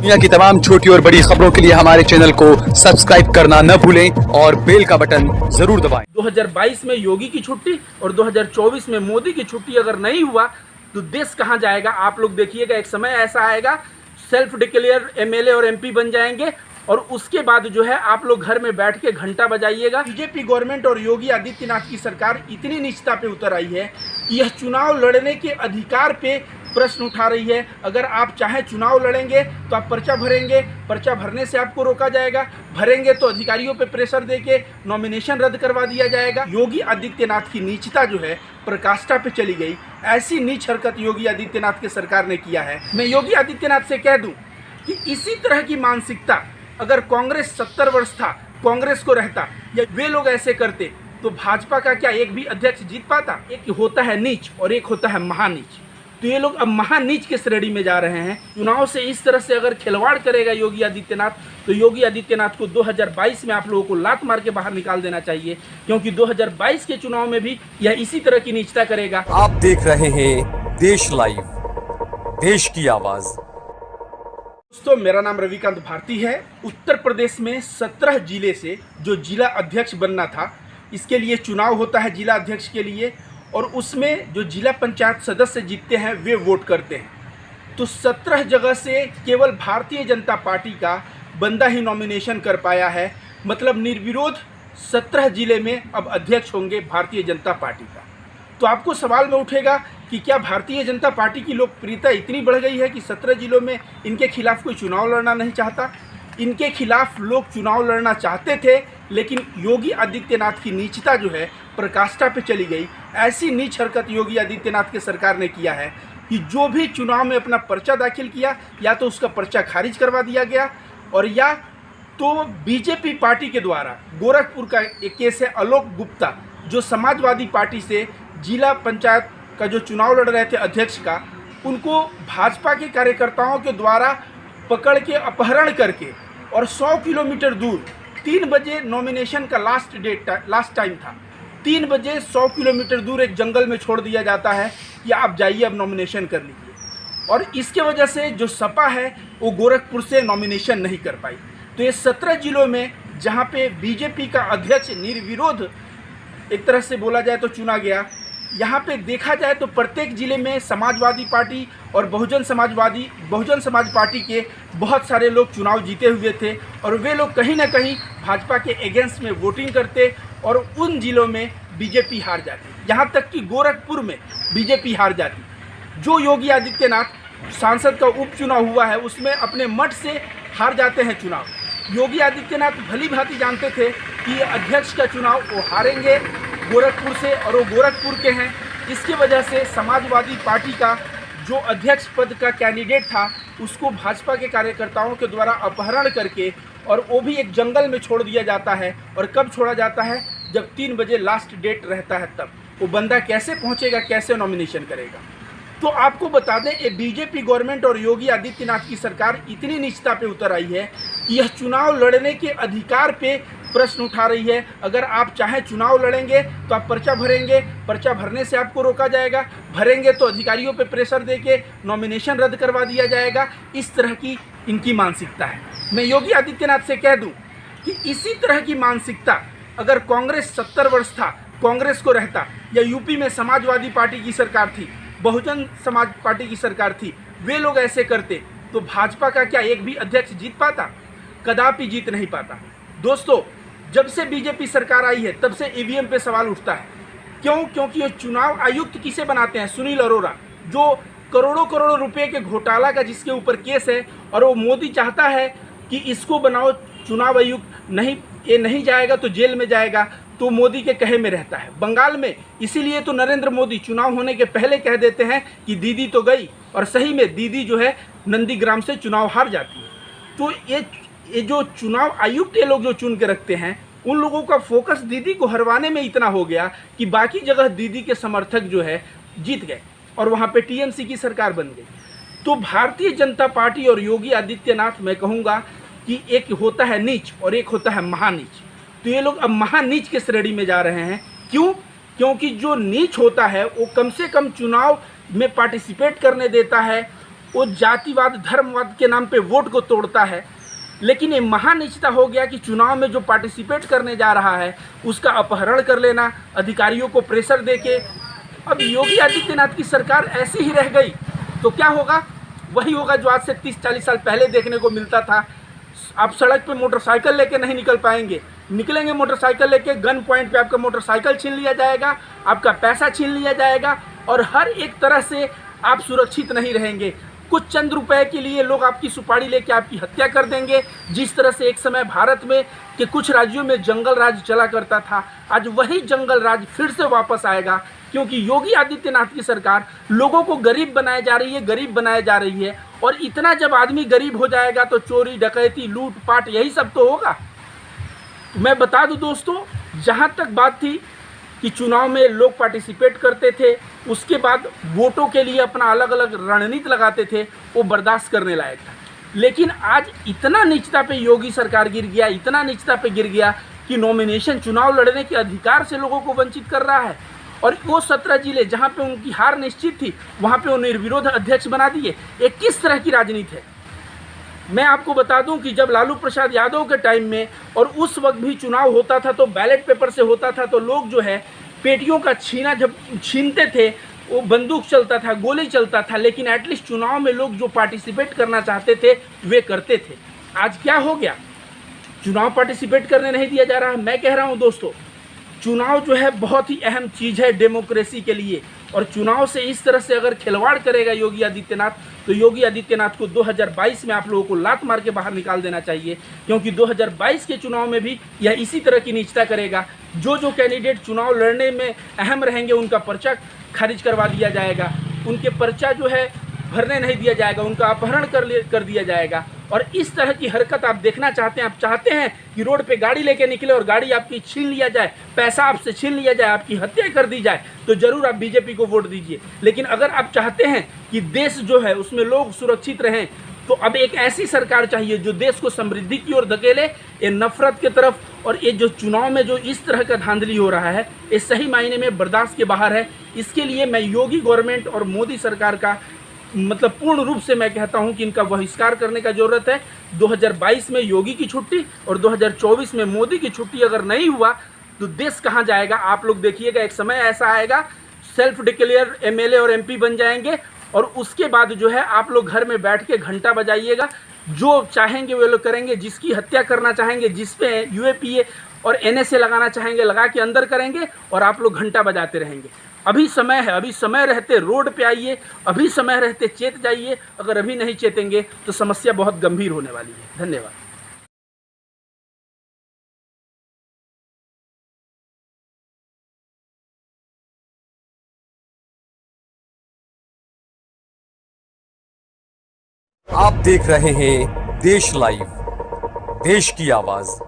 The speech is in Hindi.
दुनिया की तमाम छोटी और बड़ी खबरों के लिए हमारे चैनल को सब्सक्राइब करना न भूलें और बेल का बटन जरूर दबाएं। 2022 में योगी की छुट्टी और 2024 में मोदी की छुट्टी अगर नहीं हुआ तो देश कहां जाएगा। आप लोग देखिएगा, एक समय ऐसा आएगा सेल्फ डिक्लेयर एमएलए और एमपी बन जाएंगे और उसके बाद जो है आप लोग घर में बैठ के घंटा बजाइएगा। बीजेपी गवर्नमेंट और योगी आदित्यनाथ की सरकार इतनी नीचता पे उतर आई है कि यह चुनाव लड़ने के अधिकार पे प्रश्न उठा रही है। अगर आप चाहें चुनाव लड़ेंगे तो आप पर्चा भरेंगे, पर्चा भरने से आपको रोका जाएगा, भरेंगे तो अधिकारियों पे प्रेशर देके नॉमिनेशन रद्द करवा दिया जाएगा। योगी आदित्यनाथ की नीचता जो है प्रकाष्ठा पे चली गई। ऐसी नीच हरकत योगी आदित्यनाथ की सरकार ने किया है। मैं योगी आदित्यनाथ से कह दूं कि इसी तरह की मानसिकता अगर कांग्रेस 70 वर्ष था, कांग्रेस को रहता या वे लोग ऐसे करते तो भाजपा का क्या एक भी अध्यक्ष जीत पाता। एक होता है नीच और एक होता है महानीच, तो ये लोग अब महानीच के श्रेणी में जा रहे हैं। चुनाव से इस तरह से अगर खिलवाड़ करेगा योगी आदित्यनाथ तो योगी आदित्यनाथ को 2022 में आप लोगों को लात मार के बाहर निकाल देना चाहिए, क्योंकि 2022 के चुनाव में भी यह इसी तरह की नीचता करेगा। आप देख रहे हैं देश लाइव, देश की आवाज। दोस्तों, मेरा नाम रविकांत भारती है। उत्तर प्रदेश में 17 जिले से जो जिला अध्यक्ष बनना था, इसके लिए चुनाव होता है जिला अध्यक्ष के लिए, और उसमें जो जिला पंचायत सदस्य जीतते हैं वे वोट करते हैं। तो 17 जगह से केवल भारतीय जनता पार्टी का बंदा ही नॉमिनेशन कर पाया है। मतलब निर्विरोध 17 जिले में अब अध्यक्ष होंगे भारतीय जनता पार्टी का। तो आपको सवाल में उठेगा कि क्या भारतीय जनता पार्टी की लोकप्रियता इतनी बढ़ गई है कि 17 जिलों में इनके खिलाफ कोई चुनाव लड़ना नहीं चाहता। इनके खिलाफ लोग चुनाव लड़ना चाहते थे, लेकिन योगी आदित्यनाथ की नीचता जो है प्रकाष्ठा पे चली गई। ऐसी नीच हरकत योगी आदित्यनाथ की सरकार ने किया है कि जो भी चुनाव में अपना पर्चा दाखिल किया, या तो उसका पर्चा खारिज करवा दिया गया, और या तो बीजेपी पार्टी के द्वारा गोरखपुर का एक केस है आलोक गुप्ता, जो समाजवादी पार्टी से जिला पंचायत का जो चुनाव लड़ रहे थे अध्यक्ष का, उनको भाजपा के कार्यकर्ताओं के द्वारा पकड़ के अपहरण करके और 100 किलोमीटर दूर 3 बजे नॉमिनेशन का लास्ट टाइम था, 3 बजे 100 किलोमीटर दूर एक जंगल में छोड़ दिया जाता है कि आप जाइए अब नॉमिनेशन कर लीजिए। और इसके वजह से जो सपा है वो गोरखपुर से नॉमिनेशन नहीं कर पाई। तो ये 17 जिलों में जहाँ पे बीजेपी का अध्यक्ष निर्विरोध एक तरह से बोला जाए तो चुना गया, यहाँ पे देखा जाए तो प्रत्येक जिले में समाजवादी पार्टी और बहुजन समाज पार्टी के बहुत सारे लोग चुनाव जीते हुए थे, और वे लोग कहीं ना कहीं भाजपा के अगेंस्ट में वोटिंग करते और उन जिलों में बीजेपी हार जाती। यहाँ तक कि गोरखपुर में बीजेपी हार जाती। जो योगी आदित्यनाथ सांसद का उपचुनाव हुआ है उसमें अपने मठ से हार जाते हैं चुनाव। योगी आदित्यनाथ भली भांति जानते थे कि अध्यक्ष का चुनाव वो हारेंगे गोरखपुर से, और वो गोरखपुर के हैं। इसकी वजह से समाजवादी पार्टी का जो अध्यक्ष पद का कैंडिडेट था उसको भाजपा के कार्यकर्ताओं के द्वारा अपहरण करके, और वो भी एक जंगल में छोड़ दिया जाता है। और कब छोड़ा जाता है? जब 3 बजे लास्ट डेट रहता है, तब वो बंदा कैसे पहुंचेगा, कैसे नॉमिनेशन करेगा। तो आपको बता दें, ये बीजेपी गवर्नमेंट और योगी आदित्यनाथ की सरकार इतनी नीचता पे उतर आई है कि यह चुनाव लड़ने के अधिकार पे प्रश्न उठा रही है। अगर आप चाहें चुनाव लड़ेंगे तो आप पर्चा भरेंगे, पर्चा भरने से आपको रोका जाएगा, भरेंगे तो अधिकारियों पे प्रेशर देके नॉमिनेशन रद्द करवा दिया जाएगा। इस तरह की इनकी मानसिकता है। मैं योगी आदित्यनाथ से कह दूं कि इसी तरह की मानसिकता अगर कांग्रेस 70 वर्ष था, कांग्रेस को रहता, या यूपी में समाजवादी पार्टी की सरकार थी, बहुजन समाज पार्टी की सरकार थी, वे लोग ऐसे करते तो भाजपा का क्या एक भी अध्यक्ष जीत पाता? कदापि जीत नहीं पाता। दोस्तों, जब से बीजेपी सरकार आई है तब से ईवीएम पे सवाल उठता है। क्यों? क्योंकि ये चुनाव आयुक्त किसे बनाते हैं? सुनील अरोड़ा, जो करोड़ों करोड़ों रुपए के घोटाला का जिसके ऊपर केस है, और वो मोदी चाहता है कि इसको बनाओ चुनाव आयुक्त। नहीं, ये नहीं जाएगा तो जेल में जाएगा, तो मोदी के कहे में रहता है। बंगाल में इसीलिए तो नरेंद्र मोदी चुनाव होने के पहले कह देते हैं कि दीदी तो गई, और सही में दीदी जो है नंदीग्राम से चुनाव हार जाती है। तो ये जो चुनाव आयुक्त ये लोग जो चुन के रखते हैं, उन लोगों का फोकस दीदी को हरवाने में इतना हो गया कि बाकी जगह दीदी के समर्थक जो है जीत गए, और वहाँ पे टीएमसी की सरकार बन गई। तो भारतीय जनता पार्टी और योगी आदित्यनाथ, मैं कहूँगा कि एक होता है नीच और एक होता है महानीच। तो ये लोग अब महानीच के श्रेणी में जा रहे हैं। क्यों? क्योंकि जो नीच होता है वो कम से कम चुनाव में पार्टिसिपेट करने देता है, वो जातिवाद धर्मवाद के नाम पे वोट को तोड़ता है। लेकिन ये महानिचता हो गया कि चुनाव में जो पार्टिसिपेट करने जा रहा है उसका अपहरण कर लेना, अधिकारियों को प्रेशर देके। अब योगी आदित्यनाथ की सरकार ऐसी ही रह गई तो क्या होगा? वही होगा जो आज से 30-40 साल पहले देखने को मिलता था। आप सड़क पे मोटरसाइकिल लेके नहीं निकल पाएंगे, निकलेंगे मोटरसाइकिल लेके, गन पॉइंट पे आपका मोटरसाइकिल छीन लिया जाएगा, आपका पैसा छीन लिया जाएगा और हर एक तरह से आप सुरक्षित नहीं रहेंगे। कुछ चंद रुपए के लिए लोग आपकी सुपारी लेके आपकी हत्या कर देंगे। जिस तरह से एक समय भारत में कि कुछ राज्यों में जंगल राज चला करता था, आज वही जंगल राज फिर से वापस आएगा, क्योंकि योगी आदित्यनाथ की सरकार लोगों को गरीब बनाए जा रही है, गरीब बनाए जा रही है। और इतना जब आदमी गरीब हो जाएगा तो चोरी डकैती लूटपाट यही सब तो होगा। मैं बता दूं दोस्तों, जहाँ तक बात थी कि चुनाव में लोग पार्टिसिपेट करते थे, उसके बाद वोटों के लिए अपना अलग अलग रणनीति लगाते थे, वो बर्दाश्त करने लायक था। लेकिन आज इतना नीचता पे योगी सरकार गिर गया, इतना नीचता पे गिर गया कि नॉमिनेशन चुनाव लड़ने के अधिकार से लोगों को वंचित कर रहा है। और वो 17 जिले जहाँ पे उनकी हार निश्चित थी वहाँ पे वो निर्विरोध अध्यक्ष बना दिए। ये किस तरह की राजनीति है? मैं आपको बता दूं कि जब लालू प्रसाद यादव के टाइम में और उस वक्त भी चुनाव होता था तो बैलेट पेपर से होता था, तो लोग जो है पेटियों का छीना जब छीनते थे, वो बंदूक चलता था, गोली चलता था, लेकिन एटलीस्ट चुनाव में लोग जो पार्टिसिपेट करना चाहते थे वे करते थे। आज क्या हो गया? चुनाव पार्टिसिपेट करने नहीं दिया जा रहा। मैं कह रहा हूँ दोस्तों, चुनाव जो है बहुत ही अहम चीज़ है डेमोक्रेसी के लिए, और चुनाव से इस तरह से अगर खिलवाड़ करेगा योगी आदित्यनाथ, तो योगी आदित्यनाथ को 2022 में आप लोगों को लात मार के बाहर निकाल देना चाहिए, क्योंकि 2022 के चुनाव में भी यह इसी तरह की नीचता करेगा। जो कैंडिडेट चुनाव लड़ने में अहम रहेंगे उनका पर्चा खारिज करवा दिया जाएगा, उनके पर्चा जो है भरने नहीं दिया जाएगा, उनका अपहरण कर दिया जाएगा। और इस तरह की हरकत आप देखना चाहते हैं? आप चाहते हैं कि रोड पे गाड़ी लेके निकले और गाड़ी आपकी छीन लिया जाए, पैसा आपसे छीन लिया जाए, आपकी हत्या कर दी जाए, तो जरूर आप बीजेपी को वोट दीजिए। लेकिन अगर आप चाहते हैं कि देश जो है उसमें लोग सुरक्षित रहें, तो अब एक ऐसी सरकार चाहिए जो देश को समृद्धि की ओर धकेले, ये नफरत की तरफ। और ये जो चुनाव में जो इस तरह का धांधली हो रहा है, ये सही मायने में बर्दाश्त के बाहर है। इसके लिए मैं योगी गवर्नमेंट और मोदी सरकार का मतलब पूर्ण रूप से मैं कहता हूं कि इनका बहिष्कार करने का जरूरत है। 2022 में योगी की छुट्टी और 2024 में मोदी की छुट्टी अगर नहीं हुआ तो देश कहां जाएगा? आप लोग देखिएगा, एक समय ऐसा आएगा सेल्फ डिक्लेयर एमएलए और एमपी बन जाएंगे, और उसके बाद जो है आप लोग घर में बैठ के घंटा बजाइएगा, जो चाहेंगे वे लोग करेंगे, जिसकी हत्या करना चाहेंगे, जिसपे यूएपीए और एनएसए लगाना चाहेंगे लगा के अंदर करेंगे, और आप लोग घंटा बजाते रहेंगे। अभी समय है, अभी समय रहते रोड पे आइए, अभी समय रहते चेत जाइए। अगर अभी नहीं चेतेंगे तो समस्या बहुत गंभीर होने वाली है। धन्यवाद। आप देख रहे हैं देश लाइव, देश की आवाज।